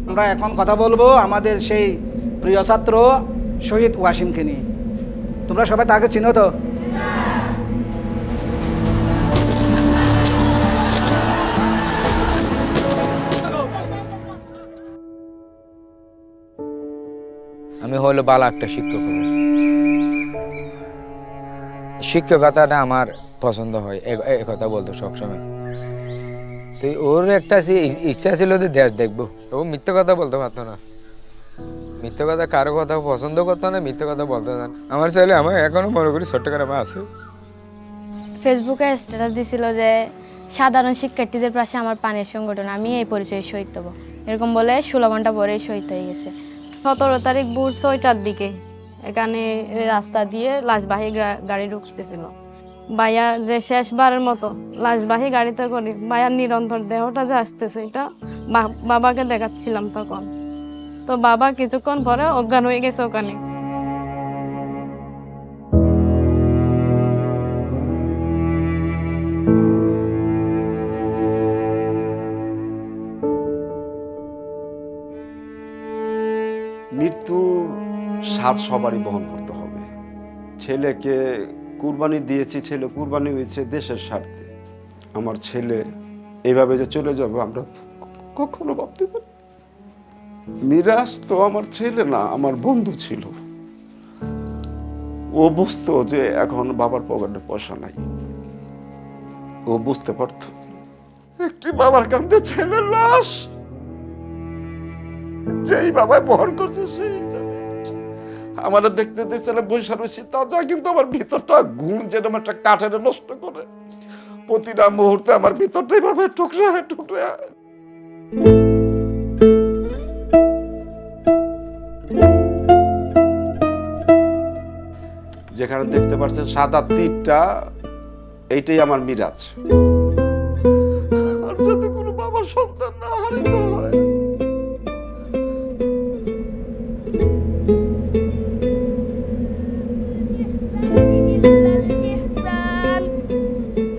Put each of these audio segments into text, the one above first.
আমরা এখন কথা বলবো আমাদের সেই প্রিয় ছাত্র শহীদ ওয়াসিমকে নিয়ে। তোমরা সবাই তাকে চিনো তো? আমি হলো ভালো একটা শিক্ষক হব। শিক্ষকতাটা আমার পছন্দ হয়, এ কথা বলতো সবসময়। তো ওর একটা ইচ্ছা ছিল যে দেশ দেখবো। ও মিথ্যে কথা বলতে পারতো না, মিথ্যে কথা কারো কথা পছন্দ করতো না, মিথ্যে কথা বলতো না। আমার ছেলে আমার এখনো মনে করি ছোট্ট করে আছে। ফেসবুকে স্ট্যাটাস দিছিল যে সাধারণ শিক্ষার্থীদের পাশে আমার পানির সংগঠন, আমি এই পরিচয়ে শহীদ হব, এরকম বলে 16 ঘন্টা পরেই শহীদ হয়ে গেছে। 17 তারিখ ভোর 6টার দিকে এখানে রাস্তা দিয়ে লাশবাহী গাড়ি ঢুকতেছিল। ভাইয়া যে শেষবারের মতো লাশবাহী গাড়িতে করে ভাইয়ার নিরন্তর দেহটা যে আসতেছে, এটা বাবাকে দেখাচ্ছিলাম তখন। তো বাবা কিছুক্ষণ পরে অজ্ঞান হয়ে গেছে ওখানে। মৃত্যুর স্বাদ সবারই বহন করতে হবে। ছেলেকে কুরবানি দিয়েছি, ছেলে কুরবানি হয়েছে দেশের স্বার্থে। আমার ছেলে এইভাবে যে চলে যাবে আমরা কখনো ভাবতে পারি। মিরাজ তো আমার ছেলে না, আমার বন্ধু ছিল। ও বুঝতো যে এখন বাবার পকেটে পয়সা নাই, ও বুঝতে পারত একটি বাবার কাঁধে ছেলের লাশ যেই বাবাই বহন করছে সেই জানে। আমার দেখতে দেখতে বৈশা রয়েছি তা যা, কিন্তু আমার ভিতরটা ঘুম যেরকম একটা কাঠের নষ্ট করে প্রতিটা মুহূর্তে আমার ভিতরটা এইভাবে টুকরা টুকরা। যেখানে দেখতে পাচ্ছেন সাদা তীরটা, এইটাই আমার মিরাজ। আর যদি কোনো বাবার সন্তান না হারিতে হয়,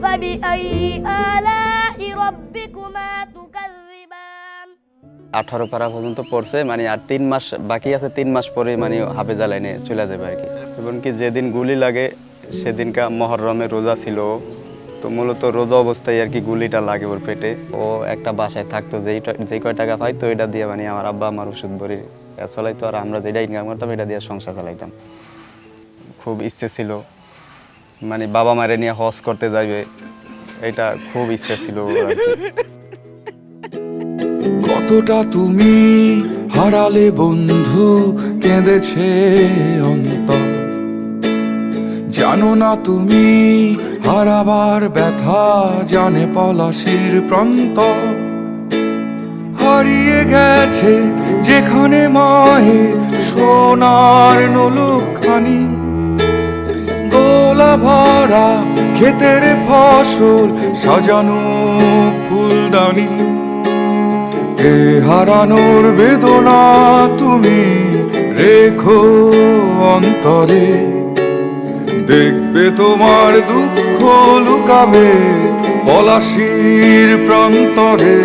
فبأي آلاء ربكما تكذبان 18 পারা পর্যন্ত পড়ছে, মানে আর 3 মাস বাকি আছে। 3 মাস পরে মানে হাফেজা লাইনে চলে যাবে আর কি। এবং কি যেদিন গুলি লাগে সেদিনকা মহরমে রোজা ছিল, তো মূলত রোজা অবস্থায় আর কি গুলিটা লাগে ওর পেটে। ও একটা বাসায় থাকতো, যেই কয় টাকা পাইতো এটা দিয়ে মানে আমার আব্বা আমার ওষুধ ভরি চলাইতো, আর আমরা যেটা ইনকাম করতাম এটা দিয়ে সংসার চালাইতাম। খুব ইচ্ছে ছিল মানে বাবা মারে নিয়ে হজ করতে যাইবে, এটা খুব ইচ্ছে ছিল ওর আর কি। কতটা তুমি হারালে বন্ধু, কেঁদেছে অন্তর। জানো না তুমি হারাবার ব্যথা, জানে পলাশির প্রান্ত। হারিয়ে গেছে যেখানে মায়ের সোনার নোলখানি, দোলা ভরা ক্ষেতের ফসল সাজানো ফুলদানি। এ হারানোর বেদনা তুমি রেখো অন্তরে, দেখবে তোমার দুঃখ লুকাবে পলাশির প্রান্তরে।